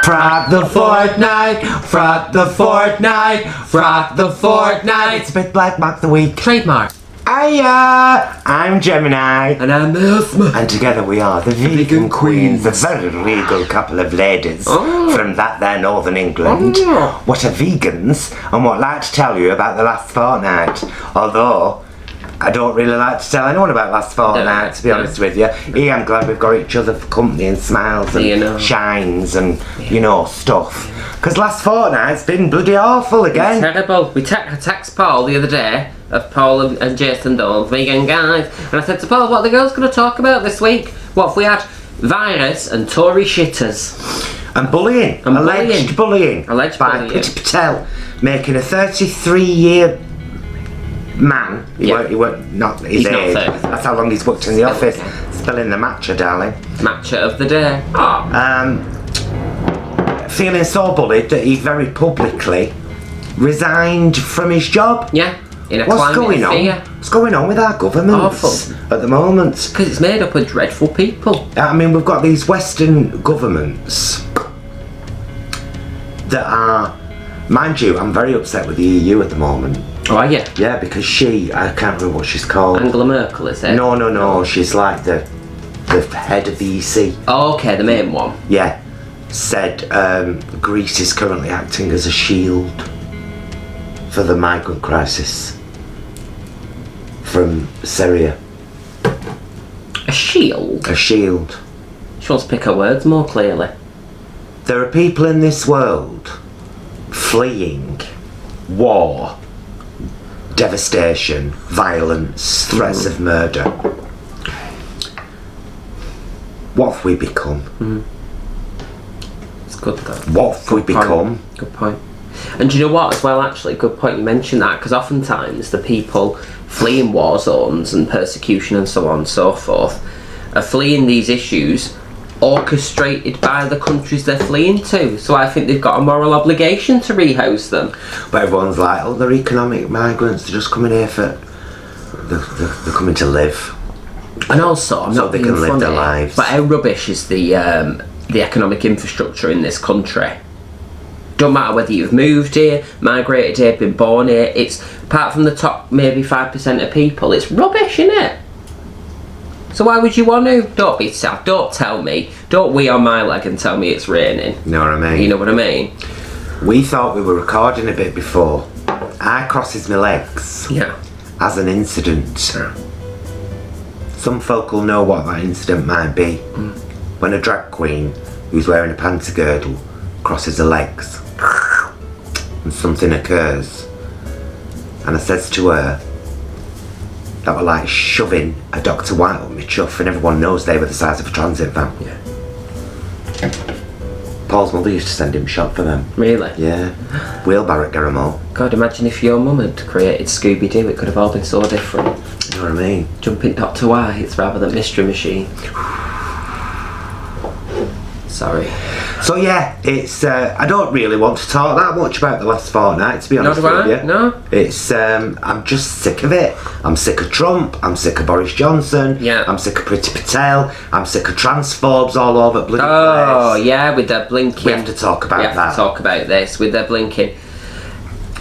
Frock the Fortnight, Frock the Fortnight, Frock the Fortnight. It's a bit Black Mark the Week. Trademark. Hiya! I'm Gemini. And I'm Miasma. And together we are the Vegan Queens, a very regal couple of ladies from that there northern England. What are vegans and what I'd like to tell you about the last fortnight. Although, I don't really like to tell anyone about last fortnight, to be honest with you. Yeah, I'm glad we've got each other for company and smiles and shines and, you know, stuff. Because last fortnight's been bloody awful again. It's terrible. We text Paul the other day, of Paul and Jason Dole, vegan guys, and I said to Paul, what are the girls going to talk about this week? What if we had virus and Tory shitters? And bullying. Alleged bullying. Alleged by bullying. Peter Patel, making a 33-year man. He weren't not his He's age. not 30. That's how long he's worked in the office. Spilling the matcha, darling. Matcha of the day. Feeling so bullied that he very publicly resigned from his job. Yeah. In a What's climate going of on? fear. What's going on with our governments Awful. at the moment? Because it's made up of dreadful people. I mean, we've got these Western governments that are, mind you, I'm very upset with the EU at the moment. Oh, are you? Yeah, because I can't remember what she's called. Angela Merkel, is it? No, she's like the head of the EC. Oh, okay, the main one. Yeah, said Greece is currently acting as a shield for the migrant crisis from Syria. A shield? A shield. She wants to pick her words more clearly. There are people in this world fleeing war, devastation, violence, threats of murder. What have we become? It's good though. What have we become? Good point. And do you know what as well, actually, good point you mentioned that, because oftentimes the people fleeing war zones and persecution and so on and so forth are fleeing these issues orchestrated by the countries they're fleeing to. So I think they've got a moral obligation to rehouse them. But everyone's like, oh, they're economic migrants, they're just coming here for, they're coming to live. And also, I'm so not they being can live funny, their lives. but how rubbish is the economic infrastructure in this country? Don't matter whether you've moved here, migrated here, been born here, it's, apart from the top maybe 5% of people, it's rubbish, isn't it? So why would you want to? Don't be sad, don't tell me, don't wee on my leg and tell me it's raining. You know what I mean? You know what I mean? We thought we were recording a bit before. I crosses my legs. Yeah. As an incident. Yeah. Some folk will know what that incident might be. When a drag queen who's wearing a panty girdle crosses her legs and something occurs, and I says to her that were like shoving a Dr. White up my chuff, and everyone knows they were the size of a transit van. Yeah. Paul's mother used to send him shop for them. Really? Yeah. Wheelbarrow get them all. God, imagine if your mum had created Scooby-Doo, it could have all been so different. You know what I mean? Jumping Dr. White rather than Mystery Machine. Sorry. So yeah, it's I don't really want to talk that much about the last fortnight, to be honest with you. No. It's I'm just sick of it. I'm sick of Trump, I'm sick of Boris Johnson, yeah. I'm sick of Priti Patel, I'm sick of transphobes all over bloody place. Oh yeah, with their blinking. We have to talk about that. We have to talk about this, with their blinking.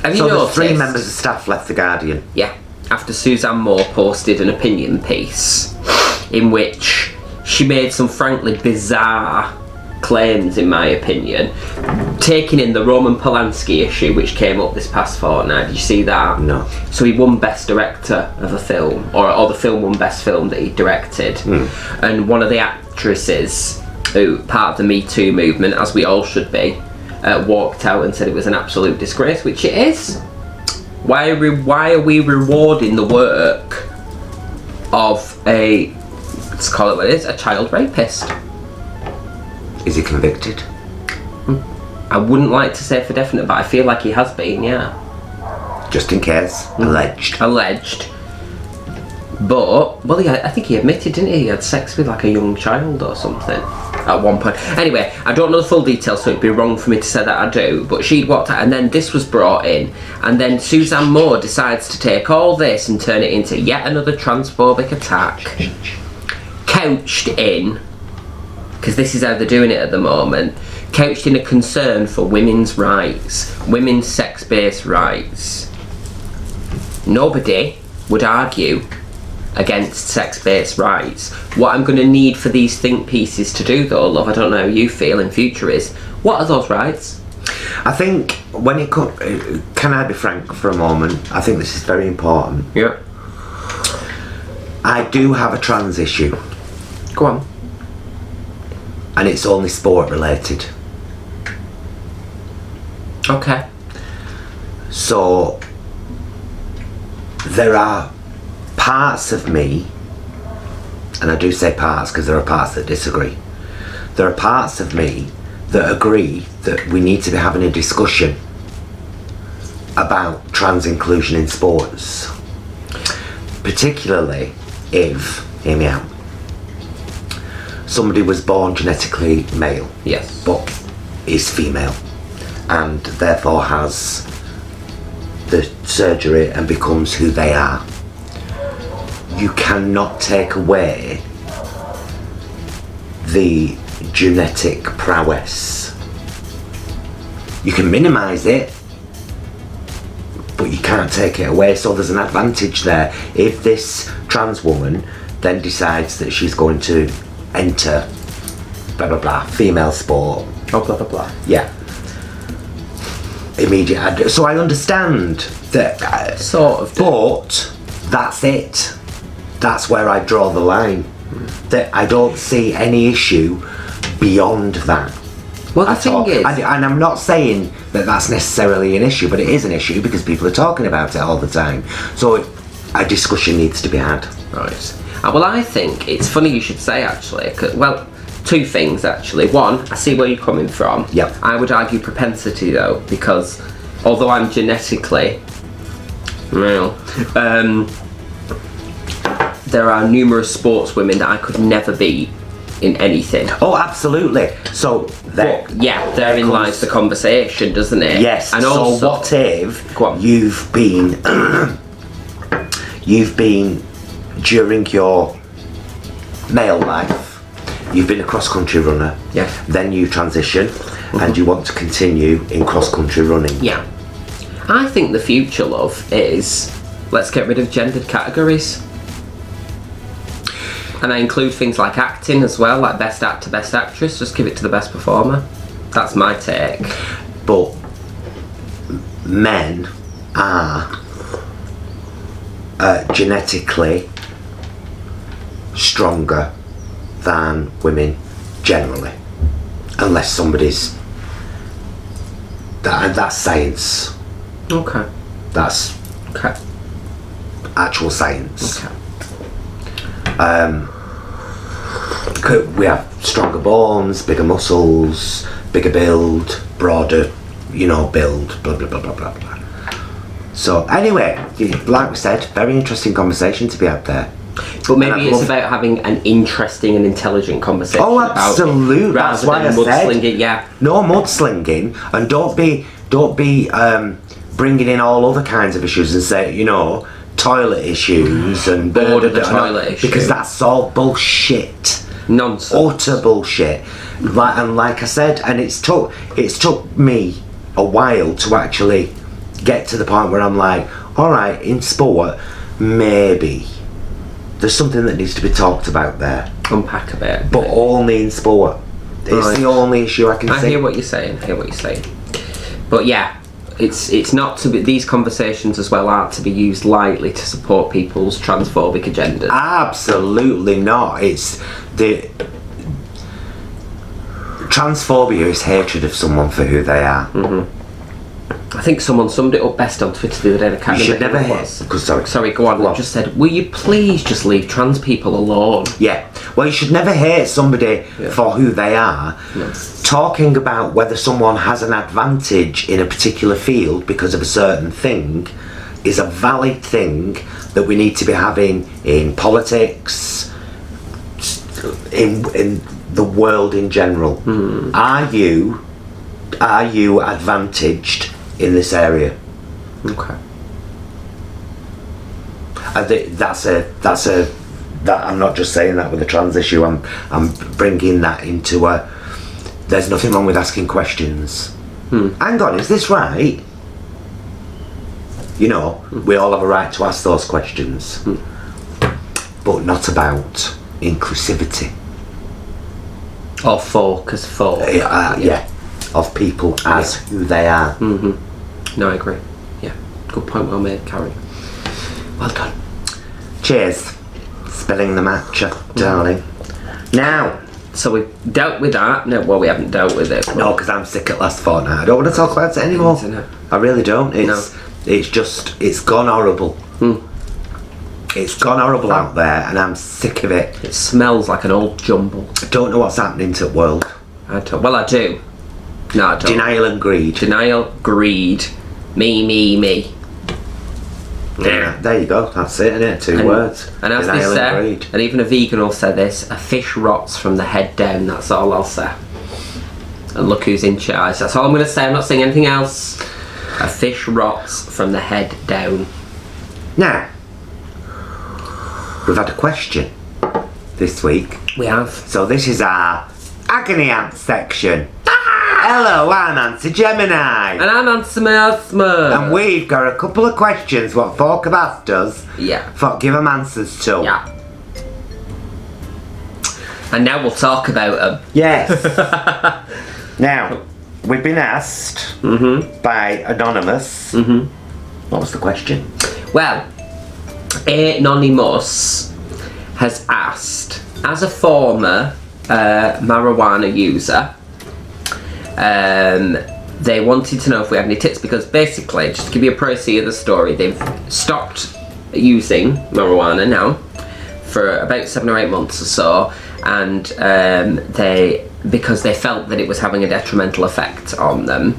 Have you so noticed? there's 3 members of staff left the Guardian. Yeah, after Suzanne Moore posted an opinion piece in which she made some frankly bizarre claims, in my opinion, taking in the Roman Polanski issue which came up this past fortnight. Did you see that? No. So he won Best Director of a film, or the film won Best Film that he directed, and one of the actresses who part of the Me Too movement, as we all should be, walked out and said it was an absolute disgrace, which it is. Why are we rewarding the work of let's call it what it is, a child rapist? Is he convicted? I wouldn't like to say for definite, but I feel like he has been, yeah. Just in case. Alleged. Alleged. But, well, I think he admitted, didn't he? He had sex with like a young child or something at one point. Anyway, I don't know the full details, so it'd be wrong for me to say that I do, but she'd walked out, and then this was brought in, and then Suzanne Moore decides to take all this and turn it into yet another transphobic attack, couched in, because this is how they're doing it at the moment, couched in a concern for women's rights, women's sex-based rights. Nobody would argue against sex-based rights. What I'm going to need for these think pieces to do, though, love, I don't know how you feel in future, is what are those rights? I think when it comes, can I be frank for a moment? I think this is very important. Yeah. I do have a trans issue. Go on. And it's only sport related. Okay. So there are parts of me, and I do say parts because there are parts that disagree. There are parts of me that agree that we need to be having a discussion about trans inclusion in sports, particularly if, hear me out, somebody was born genetically male, Yes. but is female, and therefore has the surgery and becomes who they are. You cannot take away the genetic prowess. You can minimise it, but you can't take it away. So there's an advantage there. If this trans woman then decides that she's going to enter blah blah blah female sport, Oh, blah blah blah. yeah, immediate. So I understand that, Sort of. but that's it. That's where I draw the line. That I don't see any issue beyond that. Well, the at thing all. is, And I'm not saying that that's necessarily an issue, but it is an issue because people are talking about it all the time. So a discussion needs to be had. right. Well, I think it's funny you should say, actually. Well, two things, actually. One, I see where you're coming from. Yep. I would argue propensity, though, because although I'm genetically male, there are numerous sportswomen that I could never beat in anything. Oh, absolutely. So there. But, yeah, therein lies the conversation, doesn't it? Yes. And so also, what if Go on. you've been during your male life, you've been a cross-country runner. Yeah. Then you transition and you want to continue in cross-country running. Yeah. I think the future, love, is let's get rid of gendered categories. And I include things like acting as well, like best actor, best actress, just give it to the best performer. That's my take. But men are genetically stronger than women generally, unless somebody's and that's science. Okay. That's Okay. actual science. Okay. We have stronger bones, bigger muscles, bigger build, broader, build, blah blah blah blah blah blah. So anyway, like we said, very interesting conversation to be out there. But maybe it's about having an interesting and intelligent conversation. Oh, about absolutely. it, That's rather why than I said mudslinging. Yeah. no mudslinging, and don't be bringing in all other kinds of issues and say toilet issues and Bored of the toilet issue. because that's all bullshit. Nonsense. Utter bullshit. Like I said, and it's took me a while to actually get to the point where I'm like, all right, in sport, maybe there's something that needs to be talked about there, Unpack a bit. but only in sport. It's Right. the only issue I can see. I hear what you're saying. But yeah, it's not to be. These conversations as well aren't to be used lightly to support people's transphobic agendas. Absolutely not. It's the transphobia is hatred of someone for who they are. I think someone summed it up best on Twitter the other day. I can't You should remember never who it hate. was. Sorry, Go on. Go They on. just said, will you please just leave trans people alone? Yeah. Well, you should never hate somebody for who they are. No. Talking about whether someone has an advantage in a particular field because of a certain thing is a valid thing that we need to be having in politics, in the world in general. Are you advantaged in this area? Okay. I think that's I'm not just saying that with a trans issue. I'm bringing that into there's nothing wrong with asking questions. Hang on, is this right? You know, we all have a right to ask those questions. But not about inclusivity. Or focus for. Yeah, of people as who they are. No, I agree. Yeah, good point, well made, Carrie. Well done. Cheers. Spilling the matcha, darling. Now. So we've dealt with that. No, well, we haven't dealt with it. No, because I'm sick at last fortnight. I don't want to talk about it anymore. I really don't. It's gone horrible. It's gone horrible out there, and I'm sick of it. It smells like an old jumble. I don't know what's happening to the world. Well, I do. No, I don't. Denial and greed. Denial, greed, me. Yeah, there you go. That's it, isn't it? Two words. And as Denial they say, and greed. and even a vegan will say this: a fish rots from the head down. That's all I'll say. And look who's in charge. That's all I'm going to say. I'm not saying anything else. A fish rots from the head down. Now, we've had a question this week. We have. So this is our agony ant section. Hello, I'm Answer Gemini. And I'm Answer Miasma. And we've got a couple of questions what folk have asked us. Yeah. Give them answers to. Yeah. And now we'll talk about them. Yes. Now, we've been asked by Anonymous. What was the question? Well, Anonymous has asked, as a former marijuana user, they wanted to know if we had any tips, because basically, just to give you a précis of the story, they've stopped using marijuana now for about 7 or 8 months or so, and because they felt that it was having a detrimental effect on them,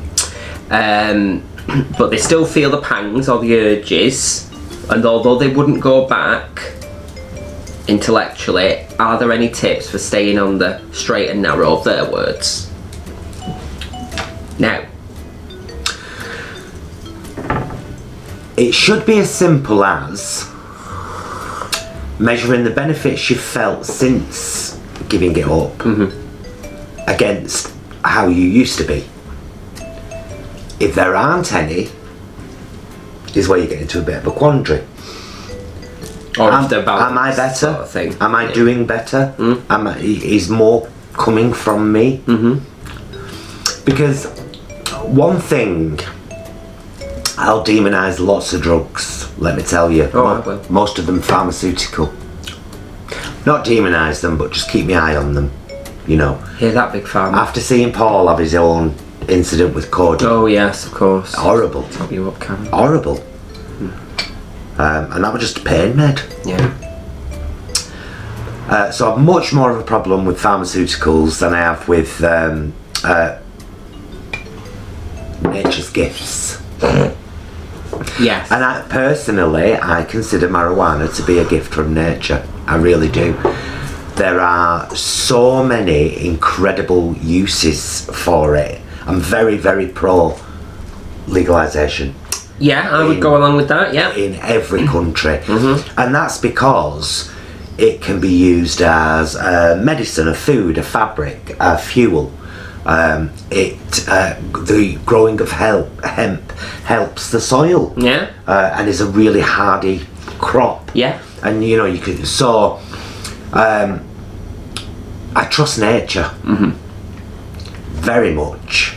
but they still feel the pangs or the urges, and although they wouldn't go back intellectually, are there any tips for staying on the straight and narrow, of their words? Now, it should be as simple as measuring the benefits you've felt since giving it up against how you used to be. If there aren't any, is where you get into a bit of a quandary. or Am balance I better? sort of thing. Am I doing better? Is more coming from me? Because one thing, I'll demonise lots of drugs, let me tell you. Most of them pharmaceutical. Not demonise them, but just keep my eye on them, you know. Hear that, big fan? After seeing Paul have his own incident with codeine. Oh yes, of course. Horrible. Top you up, Karen. Horrible. And that was just a pain med. Yeah. So I've much more of a problem with pharmaceuticals than I have with nature's gifts. Yes. And I consider marijuana to be a gift from nature. I really do. There are so many incredible uses for it. I'm very, very pro legalisation. Yeah, I would go along with that, yeah. In every country. And that's because it can be used as a medicine, a food, a fabric, a fuel. The growing of hemp helps the soil. Yeah. And is a really hardy crop. Yeah. And you know, you could, so I trust nature very much.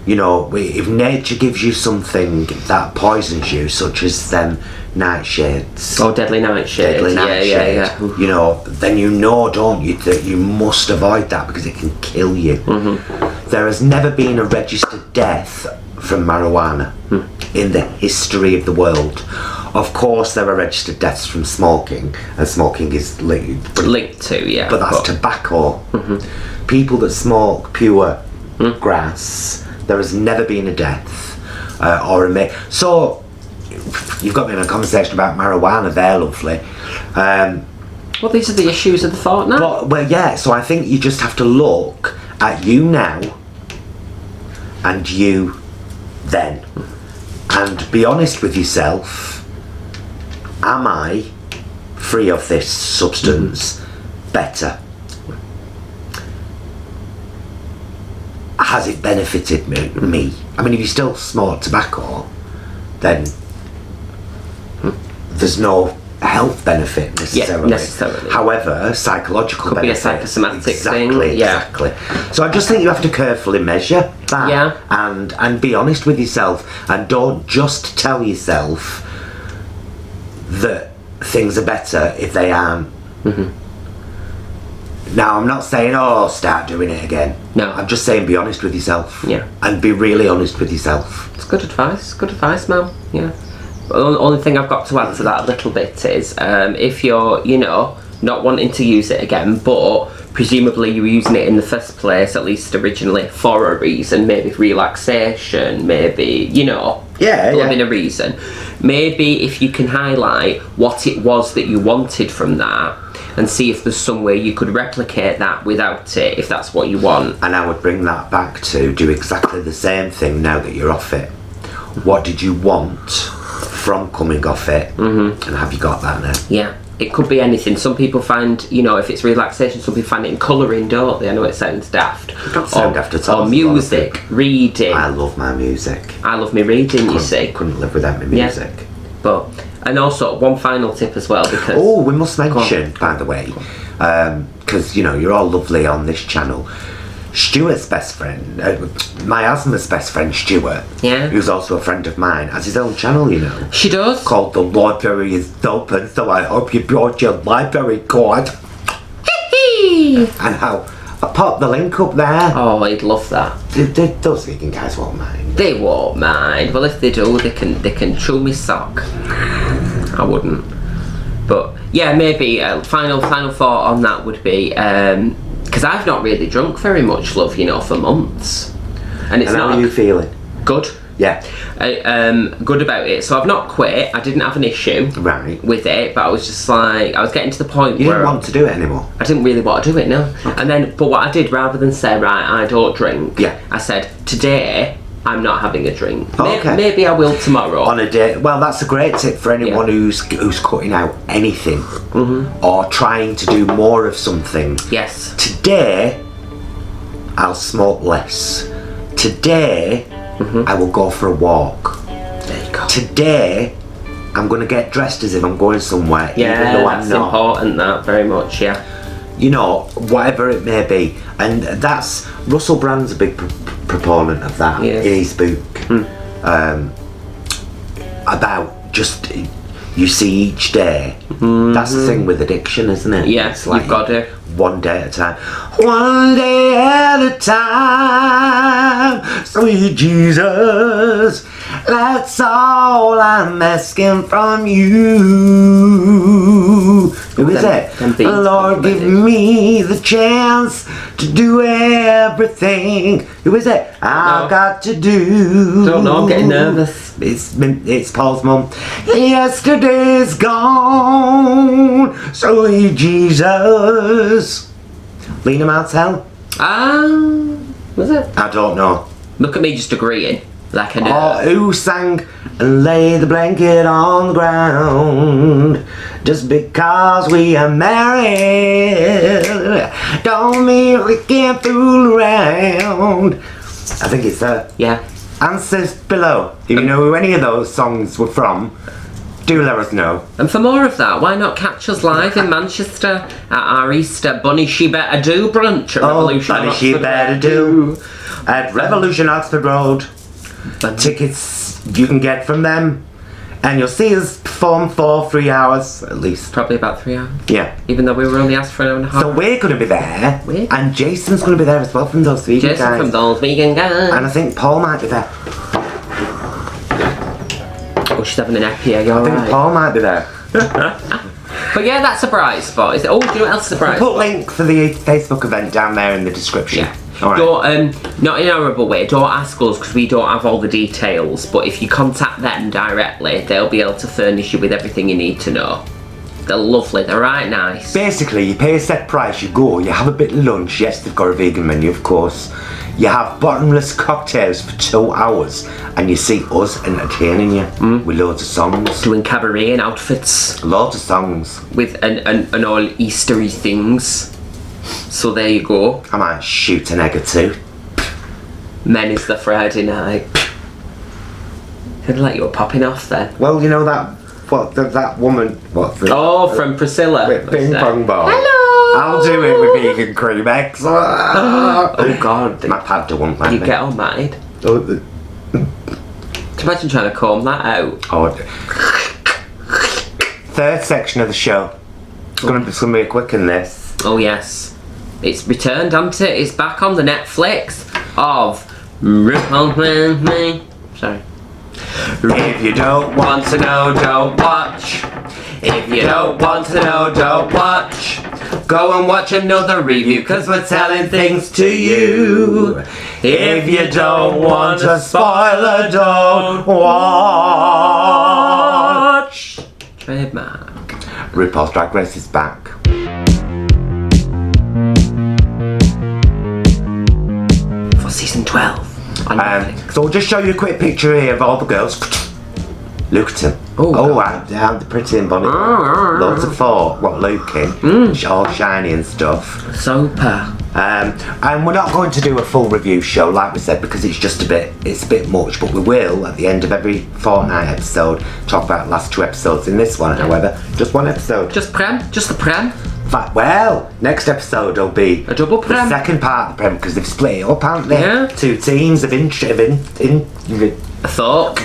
You know, if nature gives you something that poisons you, such as them nightshades. Oh, deadly nightshade. Yeah. You know, then you know, don't you, that you must avoid that because it can kill you. There has never been a registered death from marijuana in the history of the world. Of course, there are registered deaths from smoking, and smoking is linked to, yeah. But that's tobacco. People that smoke pure grass, there has never been a death so you've got me in a conversation about marijuana there, lovely. Well, these are the issues of the fortnight. Well, yeah, so I think you just have to look at you now and you then, and be honest with yourself. Am I free of this substance better? has it benefited me? I mean, if you still smoke tobacco, then there's no health benefit necessarily. However, psychological benefit. Could be a psychosomatic thing. Exactly. So I just think you have to carefully measure that and be honest with yourself, and don't just tell yourself that things are better if they aren't. Now, I'm not saying, start doing it again. No. I'm just saying be honest with yourself. Yeah. And be really honest with yourself. It's good advice. Good advice, Mel. Yeah. The only thing I've got to add to that a little bit is if you're, not wanting to use it again, but presumably you were using it in the first place, at least originally, for a reason, maybe relaxation, maybe, having a reason. Maybe if you can highlight what it was that you wanted from that, and see if there's some way you could replicate that without it, if that's what you want. And I would bring that back to do exactly the same thing now that you're off it. What did you want from coming off it? And have you got that now? Yeah. It could be anything. Some people find, if it's relaxation, some people find it in colouring, don't they? I know it sounds daft. It doesn't sound daft at all. Or music, reading. I love my music. I love my reading, you see. Couldn't live without my music. Yeah. And also, one final tip as well, because... Oh, we must mention, by the way, because, you're all lovely on this channel, Stuart's best friend, Miasma's best friend, Stuart, who's also a friend of mine, has his own channel, She does. Called The Library is Open, so I hope you brought your library card. And how I popped the link up there. Oh, I'd love that. Those vegan guys won't mind. They won't mind. Well, if they do, they can chew me sock. I wouldn't. But yeah, maybe final thought on that would be because I've not really drunk very much, love, for months, and it's and not. How are you feeling? Good. Yeah. Good about it. So I've not quit. I didn't have an issue with it, but I was just like, I was getting to the point where... You didn't want to do it anymore? I didn't really want to do it, no. Okay. And then, but what I did, rather than say, right, I don't drink, I said, today, I'm not having a drink. Okay. Maybe I will tomorrow. On a day. Well, that's a great tip for anyone who's cutting out anything or trying to do more of something. Yes. Today, I'll smoke less. Today, I will go for a walk. There you go. Today, I'm going to get dressed as if I'm going somewhere, even though I'm not. That's important, that, very much, whatever it may be. And that's... Russell Brand's a big proponent of that in his book. About just... You see each day. That's the thing with addiction, isn't it? Yes, like you've got to. One day at a time. One day at a time. Sweet Jesus. That's all I'm asking from you. Who is it? Lord, give me the chance to do everything. Who is it? I've got to do. Don't know, I'm getting nervous. It's Paul's mum. Yesterday's gone. Sweet Jesus. Lena Martell? Was it? I don't know. Look at me just agreeing. Like I know. Oh, who sang and lay the blanket on the ground just because we are married? Don't mean we can't fool around. I think it's her. Yeah. Answers below. If you know who any of those songs were from, do let us know. And for more of that, why not catch us live in Manchester at our Easter Bunny She Better Do brunch at Revolution Bunny Oxford She Better Do Road. At Revolution Oxford Road. Tickets you can get from them, and you'll see us perform for 3 hours at least. Probably about 3 hours. Yeah. Even though we were only asked for an hour and a half. So we're going to be there, and Jason's going to be there as well from those vegan guys. Jason from those vegan guys. And I think Paul might be there. Oh, she's having an epi, you're right. I think Paul might be there. But yeah, that's a bright spot. Is it? Oh, do you know what else is a bright spot? Put link for the Facebook event down there in the description. Yeah. All right. Don't, not in a horrible way, don't ask us because we don't have all the details, but if you contact them directly, they'll be able to furnish you with everything you need to know. They're lovely, they're right nice. Basically, you pay a set price, you go, you have a bit of lunch. Yes, they've got a vegan menu, of course. You have bottomless cocktails for 2 hours, and you see us entertaining you with loads of songs. Doing cabaret and outfits. Loads of songs. With and all Eastery things. So there you go. I might shoot an egg or two. Men is the Friday night. Could have let you were popping off then. Well, you know that woman. From Priscilla. Ping pong ball. Hello. I'll do it with vegan cream eggs. Oh God. My pad won't let You me. get on mine. Oh, Can you imagine trying to comb that out? Third section of the show. It's gonna be a quick in this. Oh yes. It's returned, hasn't it? It's back on the Netflix of RuPaul's. Sorry. If you don't want to know, don't watch. If you don't want to know, don't watch. Go and watch another review, cause we're telling things to you. If you don't want a spoiler, don't watch. Trademark. RuPaul's Drag Race is back. For season 12. So I'll just show you a quick picture here of all the girls. Look at them. They're pretty in bonnet. Loads of looking. All shiny and stuff. Super. And we're not going to do a full review show like we said because it's a bit much, but we will at the end of every fortnight episode talk about the last 2 episodes. In this one, however, just 1 episode. Just the prem. Well, next episode will be a double prem. The second part of the prem because they've split it up, haven't they? Yeah. 2 teams of I thought,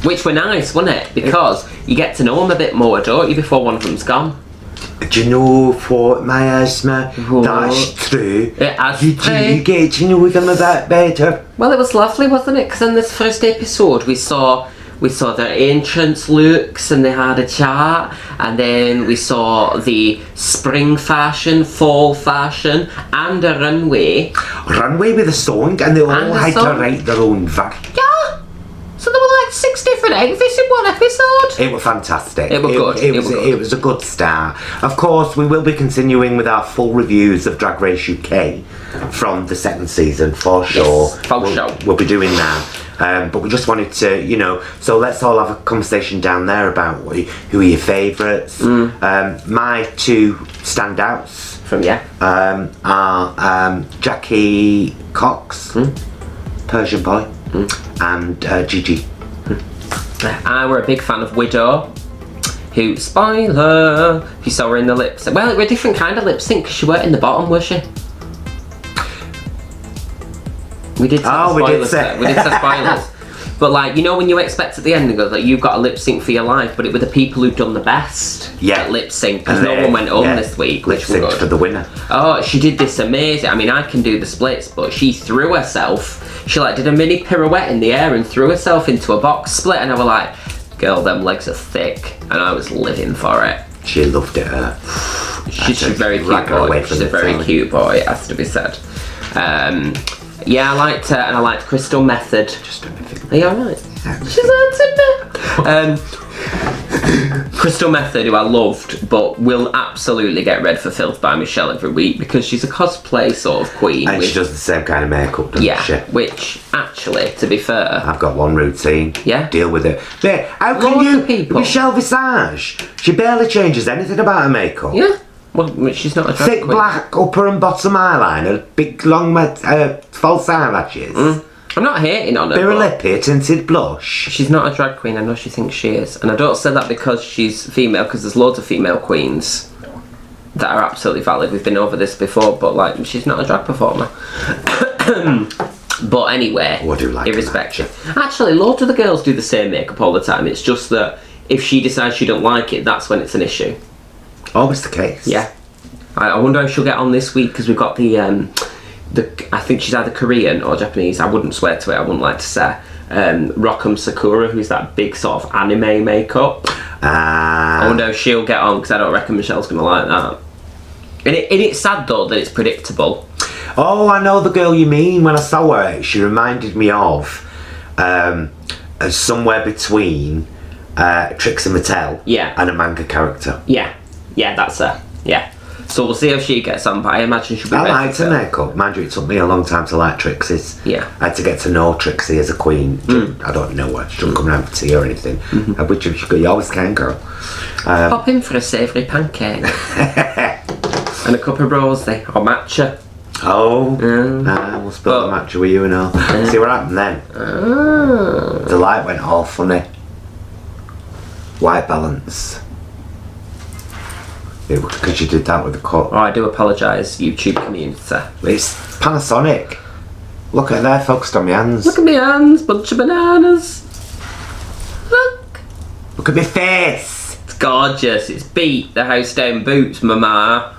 which were nice, wasn't it? Because you get to know them a bit more, don't you, before one of them's gone. Do you know what, Miasma? That's true. It has You get to know them a bit better. Well, it was lovely, wasn't it? Because in this first episode, we saw their entrance looks and they had a chat, and then we saw the spring fashion, fall fashion, and a runway. Runway with a song, and they all had to write their own verse. Yeah. So there were like 6 different outfits in one episode. It was fantastic. It was good. It was a good start. Of course, we will be continuing with our full reviews of Drag Race UK from the 2nd season for sure. Yes, we'll be doing that. But we just wanted to, so let's all have a conversation down there about who are your favourites. My 2 standouts from are Jackie Cox, Persian Boy, and Gigi. I were a big fan of Widow, who, spoiler, if you saw her in the lip sync. Well, it were a different kind of lip sync because she weren't in the bottom, was she? We did say spoilers. But like, when you expect at the end and go like, you've got a lip sync for your life, but it were the people who've done the best at lip sync because no one went home this week. Lip sync for the winner. Oh, she did this amazing. I mean, I can do the splits, but she threw herself. She did a mini pirouette in the air and threw herself into a box split, and I was like, girl, them legs are thick, and I was living for it. She loved it. She's a very cute boy. She's a very cute boy, it has to be said. Yeah, I liked her, and I liked Crystal Method. Just a minute. Are you alright? She's on Tinder. Crystal Method, who I loved, but will absolutely get read for filth by Michelle every week because she's a cosplay sort of queen. And she does the same kind of makeup, doesn't she? Which, actually, to be fair... I've got one routine. Yeah? Deal with it. But how can you... Michelle Visage, she barely changes anything about her makeup. Yeah. Well, she's not a drag thick queen. Black upper and bottom eyeliner, big long false eyelashes. I'm not hating on her. Bit of lippy, a tinted blush. She's not a drag queen, I know she thinks she is. And I don't say that because she's female, because there's loads of female queens that are absolutely valid. We've been over this before, but she's not a drag performer. But anyway, I do like irrespective. Actually, loads of the girls do the same makeup all the time. It's just that if she decides she don't like it, that's when it's an issue. Always the case. Yeah. I wonder if she'll get on this week because we've got the I think she's either Korean or Japanese. I wouldn't swear to it. I wouldn't like to say. Rock'em Sakura, who's that big sort of anime makeup. I wonder if she'll get on because I don't reckon Michelle's gonna like that. And it's sad though that it's predictable. Oh, I know the girl you mean. When I saw her, she reminded me of somewhere between Trixie Mattel and a manga character. Yeah, that's her. Yeah. So we'll see if she gets on, but I imagine she'll be I liked her makeup. Mind you, it took me a long time to like Trixie's. Yeah. I had to get to know Trixie as a queen. I don't know her. She doesn't come around for tea or anything. Which you always can, girl. Pop in for a savoury pancake. And a cup of rosé or matcha. Oh, we'll spill the matcha with you and all. See what happened then? The light went all funny. White balance. Because you did that with the cut. Oh, I do apologise, YouTube community. It's Panasonic. Look at they're focused on my hands. Look at my hands, bunch of bananas. Look. Look at my face. It's gorgeous. It's Beat, the house down boots, mama.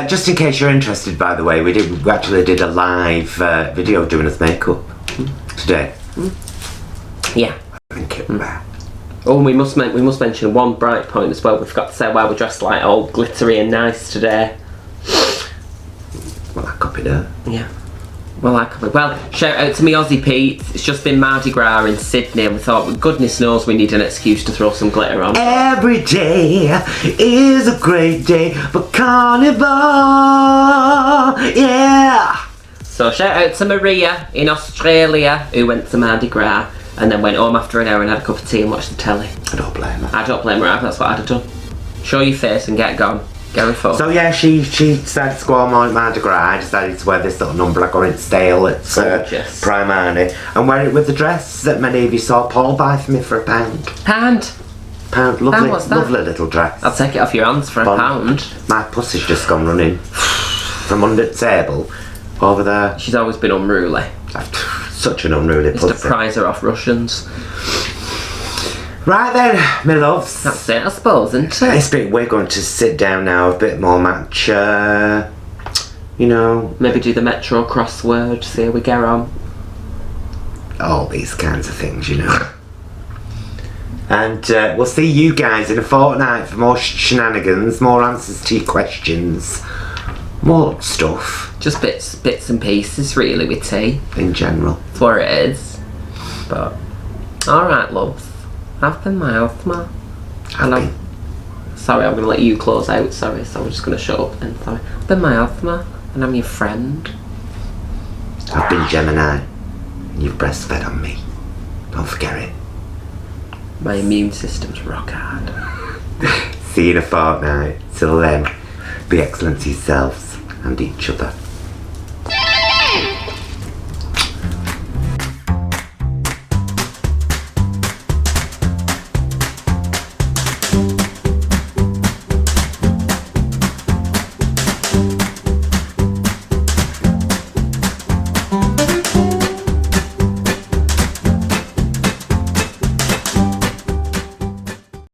Just in case you're interested, by the way, we actually did a live video doing his makeup today. Yeah. Thank you. Oh, we must mention one bright point as well. We forgot to say why we're dressed like all glittery and nice today. Well, I copied her. Yeah. Well, shout out to me Aussie Pete. It's just been Mardi Gras in Sydney and we thought, well, goodness knows we need an excuse to throw some glitter on. Every day is a great day for carnival, yeah! So shout out to Maria in Australia who went to Mardi Gras and then went home after an hour and had a cup of tea and watched the telly. I don't blame her. I don't blame her, that's what I'd have done. Show your face and get gone. Get her phone. So yeah, she decided to go on Mardi Gras. I decided to wear this little number I got in stale at Primani and wear it with the dress that many of you saw Paul buy for me for £1. Pound, lovely, what's that? Lovely little dress. I'll take it off your hands for £1. My pussy's just gone running from under the table over there. She's always been unruly. Such an unruly pussy. Just to prize her off Russians. Right then, my loves. That's it, I suppose, isn't it? We're going to sit down now, a bit more matcha, you know. Maybe do the Metro crossword, see how we get on. All these kinds of things, you know. And we'll see you guys in a fortnight for more shenanigans, more answers to your questions, more stuff. Just bits and pieces, really, with tea. In general. That's what it is. But, alright, loves. I've been my health, ma. Sorry, I'm going to let you close out, sorry, so I'm just going to shut up and sorry. I've been my health, ma, and I'm your friend. I've been Gemini, and you've breastfed on me. Don't forget it. My immune system's rock hard. See you in a fortnight. Till then, be excellent to yourselves and each other.